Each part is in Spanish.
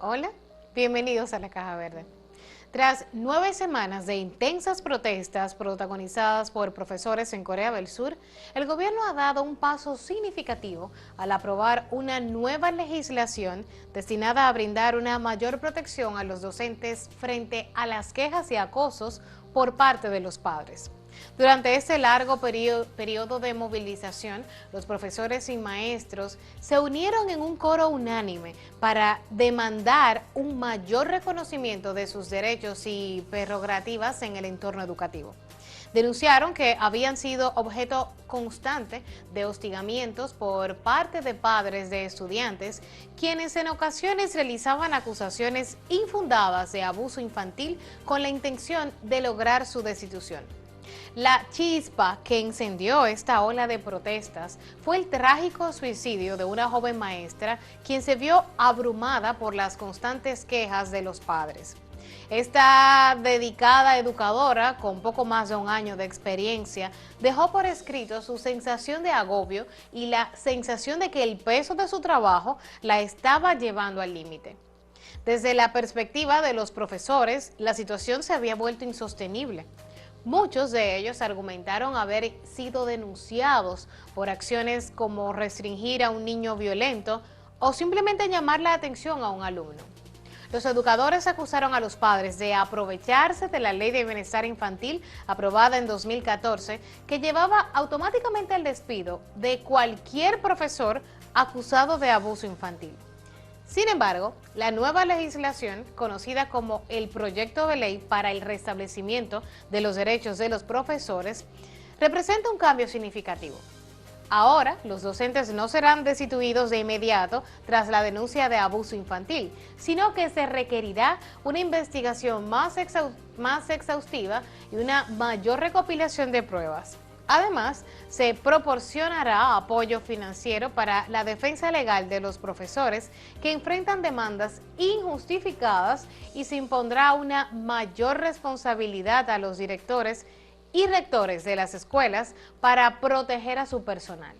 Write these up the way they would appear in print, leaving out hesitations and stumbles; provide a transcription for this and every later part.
Hola, bienvenidos a la Caja Verde. Tras 9 semanas de intensas protestas protagonizadas por profesores en Corea del Sur, el gobierno ha dado un paso significativo al aprobar una nueva legislación destinada a brindar una mayor protección a los docentes frente a las quejas y acosos por parte de los padres. Durante este largo periodo de movilización, los profesores y maestros se unieron en un coro unánime para demandar un mayor reconocimiento de sus derechos y prerrogativas en el entorno educativo. Denunciaron que habían sido objeto constante de hostigamientos por parte de padres de estudiantes, quienes en ocasiones realizaban acusaciones infundadas de abuso infantil con la intención de lograr su destitución. La chispa que encendió esta ola de protestas fue el trágico suicidio de una joven maestra quien se vio abrumada por las constantes quejas de los padres. Esta dedicada educadora, con poco más de un año de experiencia, dejó por escrito su sensación de agobio y la sensación de que el peso de su trabajo la estaba llevando al límite. Desde la perspectiva de los profesores, la situación se había vuelto insostenible. Muchos de ellos argumentaron haber sido denunciados por acciones como restringir a un niño violento o simplemente llamar la atención a un alumno. Los educadores acusaron a los padres de aprovecharse de la Ley de Bienestar Infantil aprobada en 2014, que llevaba automáticamente al despido de cualquier profesor acusado de abuso infantil. Sin embargo, la nueva legislación, conocida como el Proyecto de Ley para el Restablecimiento de los Derechos de los Profesores, representa un cambio significativo. Ahora, los docentes no serán destituidos de inmediato tras la denuncia de abuso infantil, sino que se requerirá una investigación más exhaustiva y una mayor recopilación de pruebas. Además, se proporcionará apoyo financiero para la defensa legal de los profesores que enfrentan demandas injustificadas y se impondrá una mayor responsabilidad a los directores y rectores de las escuelas para proteger a su personal.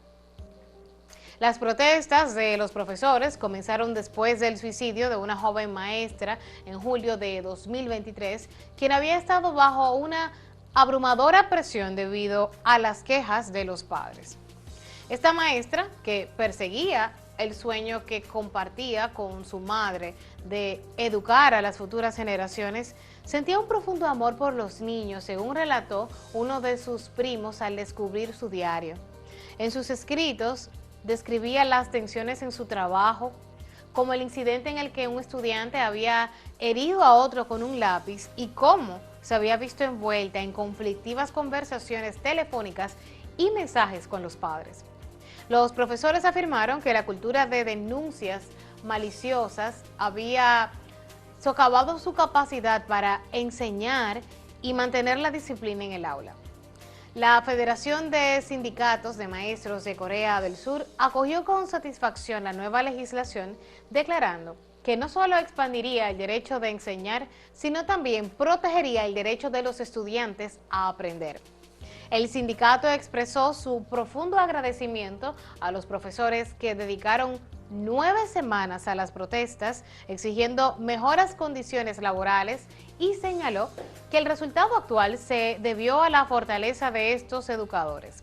Las protestas de los profesores comenzaron después del suicidio de una joven maestra en julio de 2023, quien había estado bajo una abrumadora presión debido a las quejas de los padres. Esta maestra, que perseguía el sueño que compartía con su madre de educar a las futuras generaciones, sentía un profundo amor por los niños, según relató uno de sus primos al descubrir su diario. En sus escritos describía las tensiones en su trabajo, como el incidente en el que un estudiante había herido a otro con un lápiz y cómo se había visto envuelta en conflictivas conversaciones telefónicas y mensajes con los padres. Los profesores afirmaron que la cultura de denuncias maliciosas había socavado su capacidad para enseñar y mantener la disciplina en el aula. La Federación de Sindicatos de Maestros de Corea del Sur acogió con satisfacción la nueva legislación, declarando que no solo expandiría el derecho de enseñar, sino también protegería el derecho de los estudiantes a aprender. El sindicato expresó su profundo agradecimiento a los profesores que dedicaron 9 semanas a las protestas, exigiendo mejoras condiciones laborales, y señaló que el resultado actual se debió a la fortaleza de estos educadores.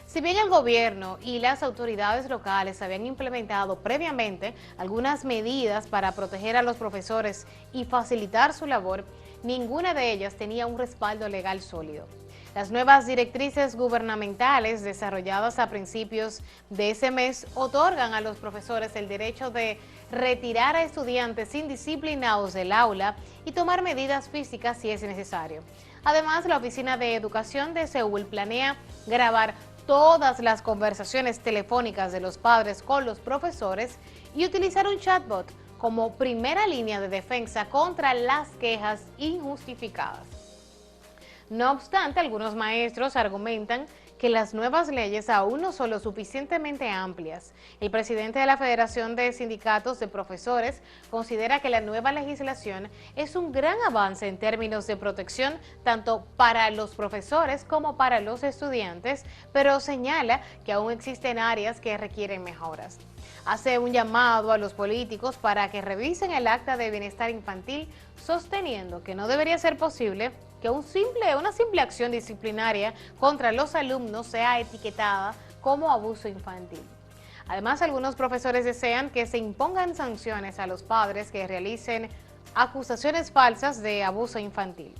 Si bien el gobierno y las autoridades locales habían implementado previamente algunas medidas para proteger a los profesores y facilitar su labor, ninguna de ellas tenía un respaldo legal sólido. Las nuevas directrices gubernamentales desarrolladas a principios de ese mes otorgan a los profesores el derecho de retirar a estudiantes indisciplinados del aula y tomar medidas físicas si es necesario. Además, la Oficina de Educación de Seúl planea grabar todas las conversaciones telefónicas de los padres con los profesores y utilizar un chatbot como primera línea de defensa contra las quejas injustificadas. No obstante, algunos maestros argumentan que las nuevas leyes aún no son lo suficientemente amplias. El presidente de la Federación de Sindicatos de Profesores considera que la nueva legislación es un gran avance en términos de protección tanto para los profesores como para los estudiantes, pero señala que aún existen áreas que requieren mejoras. Hace un llamado a los políticos para que revisen el Acta de Bienestar Infantil, sosteniendo que no debería ser posible que una simple acción disciplinaria contra los alumnos sea etiquetada como abuso infantil. Además, algunos profesores desean que se impongan sanciones a los padres que realicen acusaciones falsas de abuso infantil.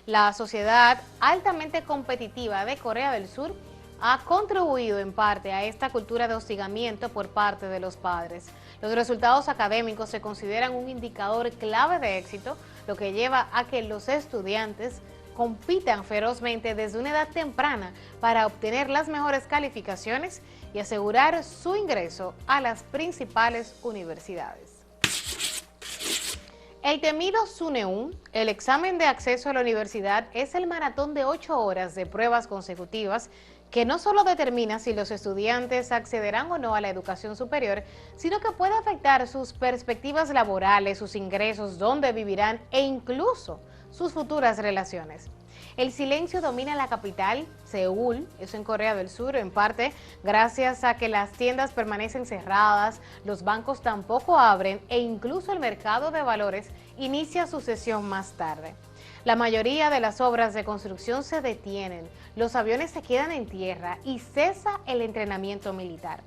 La sociedad altamente competitiva de Corea del Sur ha contribuido en parte a esta cultura de hostigamiento por parte de los padres. Los resultados académicos se consideran un indicador clave de éxito, lo que lleva a que los estudiantes compitan ferozmente desde una edad temprana para obtener las mejores calificaciones y asegurar su ingreso a las principales universidades. El temido Suneum, el examen de acceso a la universidad, es el maratón de 8 horas de pruebas consecutivas que no solo determina si los estudiantes accederán o no a la educación superior, sino que puede afectar sus perspectivas laborales, sus ingresos, dónde vivirán e incluso sus futuras relaciones. El silencio domina la capital, Seúl, eso en Corea del Sur, en parte gracias a que las tiendas permanecen cerradas, los bancos tampoco abren e incluso el mercado de valores inicia su sesión más tarde. La mayoría de las obras de construcción se detienen, los aviones se quedan en tierra y cesa el entrenamiento militar.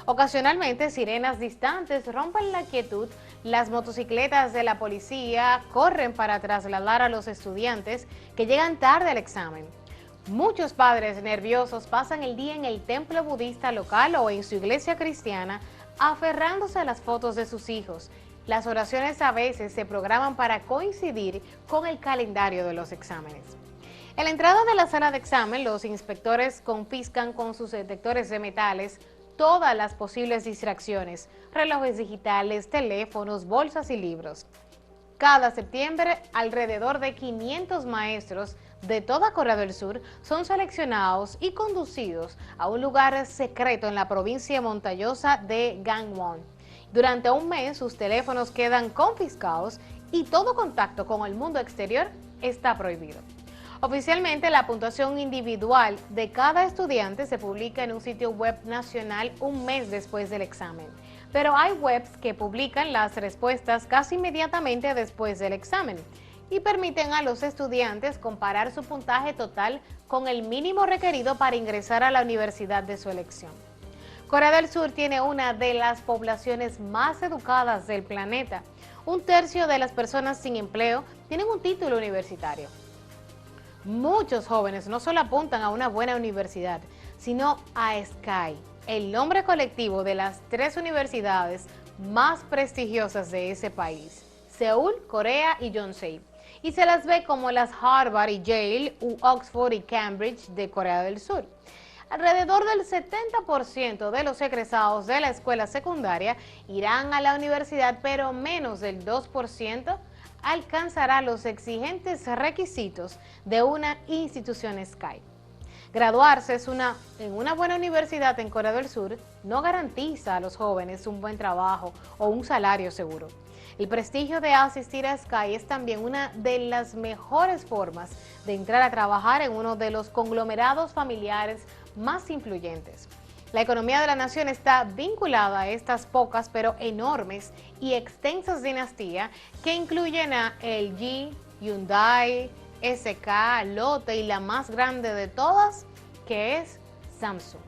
Ocasionalmente, sirenas distantes rompen la quietud, las motocicletas de la policía corren para trasladar a los estudiantes que llegan tarde al examen. Muchos padres nerviosos pasan el día en el templo budista local o en su iglesia cristiana, aferrándose a las fotos de sus hijos. Las oraciones a veces se programan para coincidir con el calendario de los exámenes. En la entrada de la sala de examen, los inspectores confiscan con sus detectores de metales todas las posibles distracciones, relojes digitales, teléfonos, bolsas y libros. Cada septiembre, alrededor de 500 maestros de toda Corea del Sur son seleccionados y conducidos a un lugar secreto en la provincia montañosa de Gangwon. Durante un mes, sus teléfonos quedan confiscados y todo contacto con el mundo exterior está prohibido. Oficialmente, la puntuación individual de cada estudiante se publica en un sitio web nacional un mes después del examen. Pero hay webs que publican las respuestas casi inmediatamente después del examen y permiten a los estudiantes comparar su puntaje total con el mínimo requerido para ingresar a la universidad de su elección. Corea del Sur tiene una de las poblaciones más educadas del planeta. Un tercio de las personas sin empleo tienen un título universitario. Muchos jóvenes no solo apuntan a una buena universidad, sino a SKY, el nombre colectivo de las 3 universidades más prestigiosas de ese país, Seúl, Corea y Yonsei. Y se las ve como las Harvard y Yale u Oxford y Cambridge de Corea del Sur. Alrededor del 70% de los egresados de la escuela secundaria irán a la universidad, pero menos del 2% alcanzará los exigentes requisitos de una institución SKY. Graduarse en una buena universidad en Corea del Sur no garantiza a los jóvenes un buen trabajo o un salario seguro. El prestigio de asistir a SKY es también una de las mejores formas de entrar a trabajar en uno de los conglomerados familiares más influyentes. La economía de la nación está vinculada a estas pocas pero enormes y extensas dinastías que incluyen a LG, Hyundai, SK, Lotte y la más grande de todas, que es Samsung.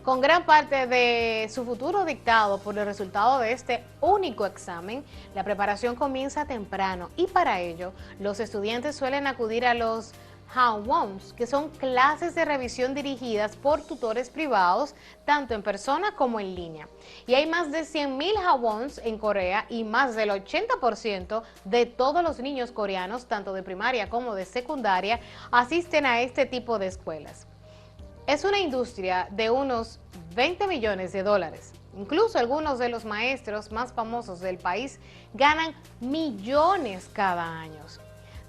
Con gran parte de su futuro dictado por el resultado de este único examen, la preparación comienza temprano y para ello los estudiantes suelen acudir a los Hwons, que son clases de revisión dirigidas por tutores privados, tanto en persona como en línea. Y hay más de 100.000 Hwons en Corea y más del 80% de todos los niños coreanos, tanto de primaria como de secundaria, asisten a este tipo de escuelas. Es una industria de unos 20 millones de dólares. Incluso algunos de los maestros más famosos del país ganan millones cada año.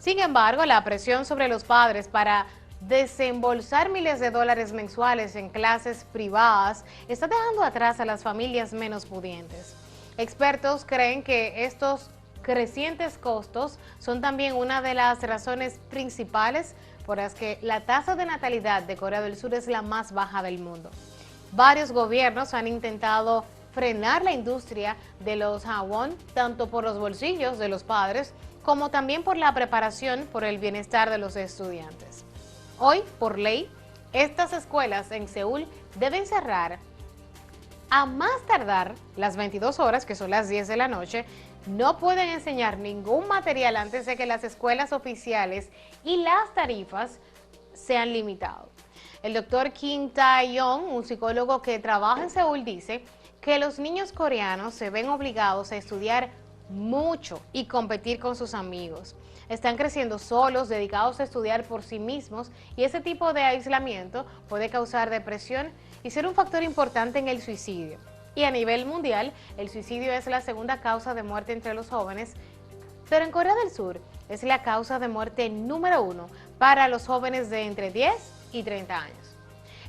Sin embargo, la presión sobre los padres para Desembolsar miles de dólares mensuales en clases privadas está dejando atrás a las familias menos pudientes. Expertos creen que estos crecientes costos son también una de las razones principales por las que la tasa de natalidad de Corea del Sur es la más baja del mundo. Varios gobiernos han intentado frenar la industria de los hawon, tanto por los bolsillos de los padres como también por la preparación por el bienestar de los estudiantes. Hoy, por ley, estas escuelas en Seúl deben cerrar a más tardar las 22 horas, que son las 10 de la noche. No pueden enseñar ningún material antes de que las escuelas oficiales y las tarifas sean limitadas. El doctor Kim Tae-yong, un psicólogo que trabaja en Seúl, dice que los niños coreanos se ven obligados a estudiar mucho y competir con sus amigos. Están creciendo solos, dedicados a estudiar por sí mismos, y ese tipo de aislamiento puede causar depresión y ser un factor importante en el suicidio. Y a nivel mundial, el suicidio es la segunda causa de muerte entre los jóvenes, pero en Corea del Sur es la causa de muerte número 1 para los jóvenes de entre 10 y 30 años.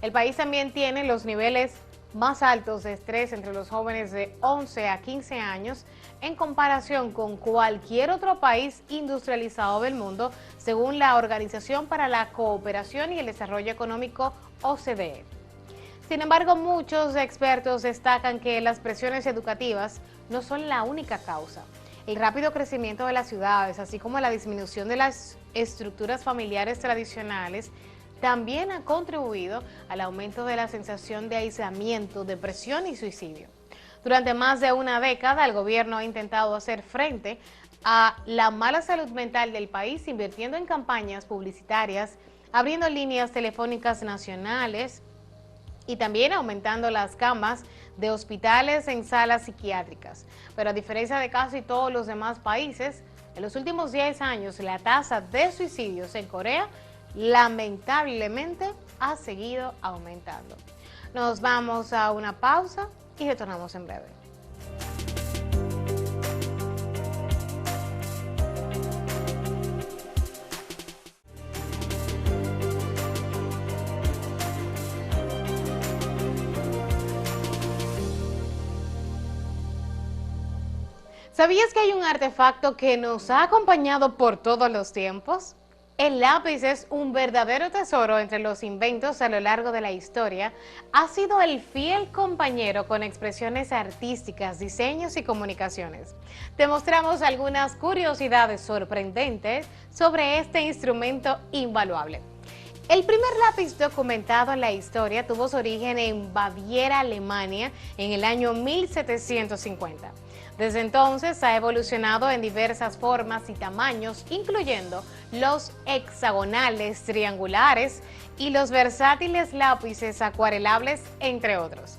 El país también tiene los niveles más altos de estrés entre los jóvenes de 11 a 15 años en comparación con cualquier otro país industrializado del mundo, según la Organización para la Cooperación y el Desarrollo Económico, OCDE. Sin embargo, muchos expertos destacan que las presiones educativas no son la única causa. El rápido crecimiento de las ciudades, así como la disminución de las estructuras familiares tradicionales, también ha contribuido al aumento de la sensación de aislamiento, depresión y suicidio. Durante más de una década, el gobierno ha intentado hacer frente a la mala salud mental del país, invirtiendo en campañas publicitarias, abriendo líneas telefónicas nacionales y también aumentando las camas de hospitales en salas psiquiátricas. Pero a diferencia de casi todos los demás países, en los últimos 10 años la tasa de suicidios en Corea lamentablemente ha seguido aumentando. Nos vamos a una pausa y retornamos en breve. ¿Sabías que hay un artefacto que nos ha acompañado por todos los tiempos? El lápiz es un verdadero tesoro entre los inventos a lo largo de la historia. Ha sido el fiel compañero con expresiones artísticas, diseños y comunicaciones. Te mostramos algunas curiosidades sorprendentes sobre este instrumento invaluable. El primer lápiz documentado en la historia tuvo su origen en Baviera, Alemania, en el año 1750. Desde entonces ha evolucionado en diversas formas y tamaños, incluyendo los hexagonales, triangulares y los versátiles lápices acuarelables, entre otros.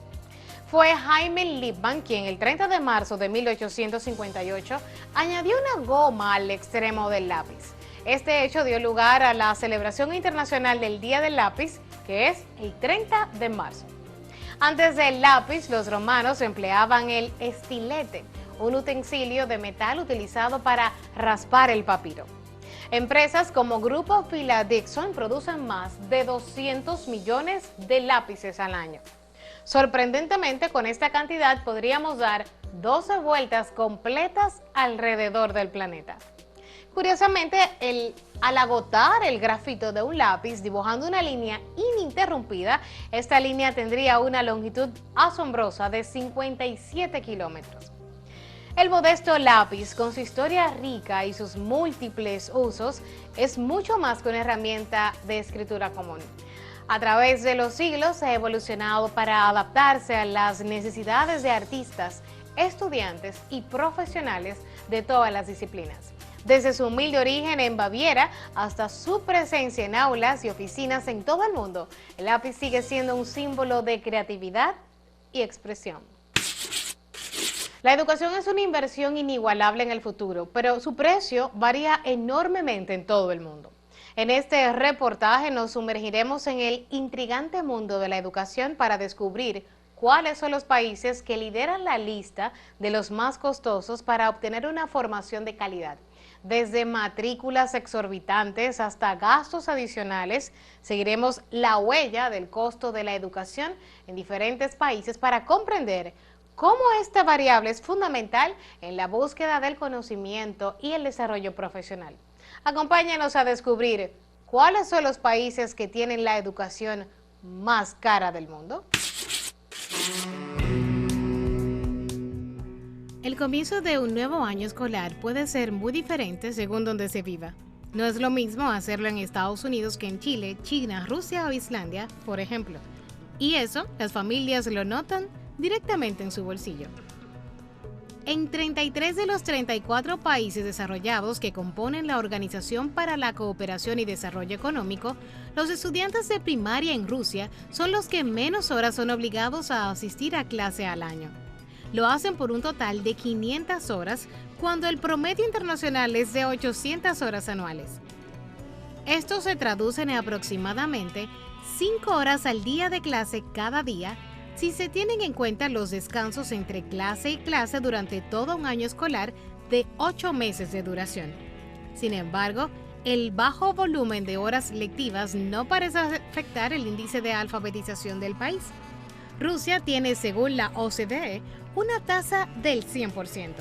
Fue Jaime Lippmann quien el 30 de marzo de 1858 añadió una goma al extremo del lápiz. Este hecho dio lugar a la celebración internacional del Día del Lápiz, que es el 30 de marzo. Antes del lápiz, los romanos empleaban el estilete, un utensilio de metal utilizado para raspar el papiro. Empresas como Grupo Fila-Dixon producen más de 200 millones de lápices al año. Sorprendentemente, con esta cantidad podríamos dar 12 vueltas completas alrededor del planeta. Curiosamente, al agotar el grafito de un lápiz dibujando una línea ininterrumpida, esta línea tendría una longitud asombrosa de 57 kilómetros. El modesto lápiz, con su historia rica y sus múltiples usos, es mucho más que una herramienta de escritura común. A través de los siglos ha evolucionado para adaptarse a las necesidades de artistas, estudiantes y profesionales de todas las disciplinas. Desde su humilde origen en Baviera hasta su presencia en aulas y oficinas en todo el mundo, el lápiz sigue siendo un símbolo de creatividad y expresión. La educación es una inversión inigualable en el futuro, pero su precio varía enormemente en todo el mundo. En este reportaje nos sumergiremos en el intrigante mundo de la educación para descubrir cuáles son los países que lideran la lista de los más costosos para obtener una formación de calidad. Desde matrículas exorbitantes hasta gastos adicionales, seguiremos la huella del costo de la educación en diferentes países para comprender cómo esta variable es fundamental en la búsqueda del conocimiento y el desarrollo profesional. Acompáñanos a descubrir cuáles son los países que tienen la educación más cara del mundo. El comienzo de un nuevo año escolar puede ser muy diferente según donde se viva. No es lo mismo hacerlo en Estados Unidos que en Chile, China, Rusia o Islandia, por ejemplo. Y eso, las familias lo notan directamente en su bolsillo. En 33 de los 34 países desarrollados que componen la Organización para la Cooperación y Desarrollo Económico, los estudiantes de primaria en Rusia son los que menos horas son obligados a asistir a clase al año. Lo hacen por un total de 500 horas, cuando el promedio internacional es de 800 horas anuales. Esto se traduce en aproximadamente 5 horas al día de clase cada día, si se tienen en cuenta los descansos entre clase y clase durante todo un año escolar de 8 meses de duración. Sin embargo, el bajo volumen de horas lectivas no parece afectar el índice de alfabetización del país. Rusia tiene, según la OCDE, una tasa del 100%.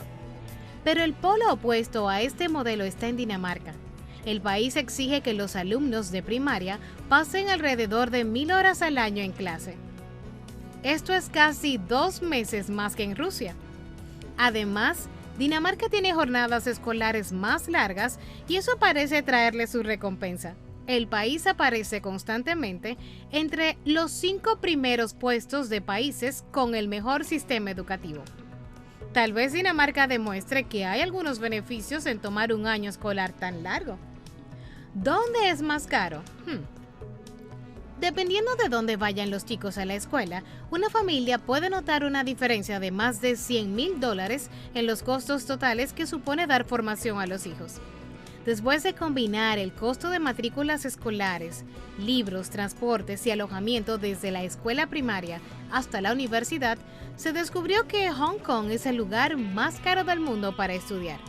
Pero el polo opuesto a este modelo está en Dinamarca. El país exige que los alumnos de primaria pasen alrededor de 1000 horas al año en clase. Esto es casi 2 meses más que en Rusia. Además, Dinamarca tiene jornadas escolares más largas y eso parece traerle su recompensa. El país aparece constantemente entre los 5 primeros puestos de países con el mejor sistema educativo. Tal vez Dinamarca demuestre que hay algunos beneficios en tomar un año escolar tan largo. ¿Dónde es más caro? Dependiendo de dónde vayan los chicos a la escuela, una familia puede notar una diferencia de más de $100,000 en los costos totales que supone dar formación a los hijos. Después de combinar el costo de matrículas escolares, libros, transportes y alojamiento desde la escuela primaria hasta la universidad, se descubrió que Hong Kong es el lugar más caro del mundo para estudiar.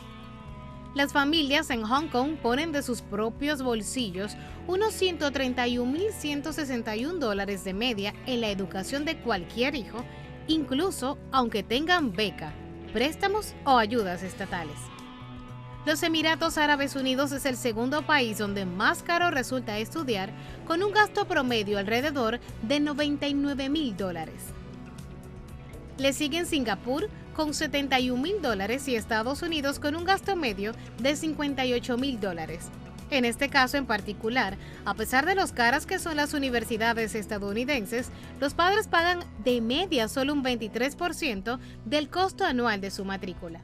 Las familias en Hong Kong ponen de sus propios bolsillos unos $131,161 de media en la educación de cualquier hijo, incluso aunque tengan beca, préstamos o ayudas estatales. Los Emiratos Árabes Unidos es el segundo país donde más caro resulta estudiar, con un gasto promedio alrededor de $99,000. Le siguen Singapur con $71,000 y Estados Unidos con un gasto medio de $58,000. En este caso en particular, a pesar de los caras que son las universidades estadounidenses, los padres pagan de media solo un 23% del costo anual de su matrícula.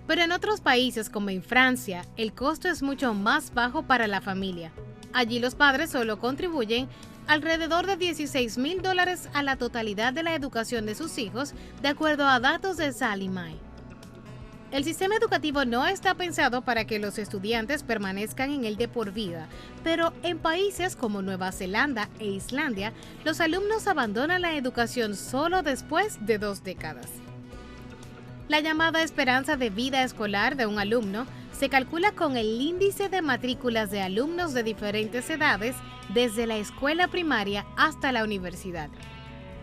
Pero en otros países, como en Francia, el costo es mucho más bajo para la familia. Allí los padres solo contribuyen alrededor de $16,000 a la totalidad de la educación de sus hijos, de acuerdo a datos de Sallie Mae. El sistema educativo no está pensado para que los estudiantes permanezcan en él de por vida, pero en países como Nueva Zelanda e Islandia, los alumnos abandonan la educación solo después de 2 décadas. La llamada esperanza de vida escolar de un alumno se calcula con el índice de matrículas de alumnos de diferentes edades desde la escuela primaria hasta la universidad.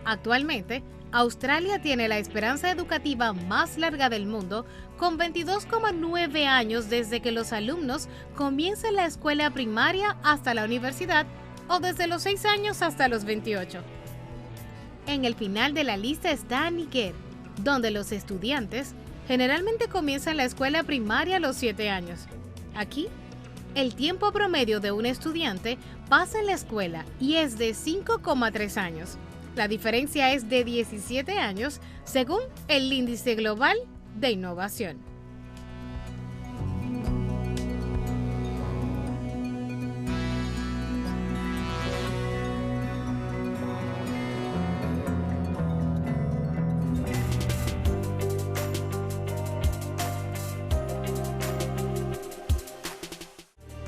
Actualmente, Australia tiene la esperanza educativa más larga del mundo, con 22,9 años desde que los alumnos comienzan la escuela primaria hasta la universidad, o desde los 6 años hasta los 28. En el final de la lista está Níger, donde los estudiantes generalmente comienzan la escuela primaria a los 7 años. Aquí, el tiempo promedio de un estudiante pasa en la escuela y es de 5,3 años. La diferencia es de 17 años según el Índice Global de Innovación.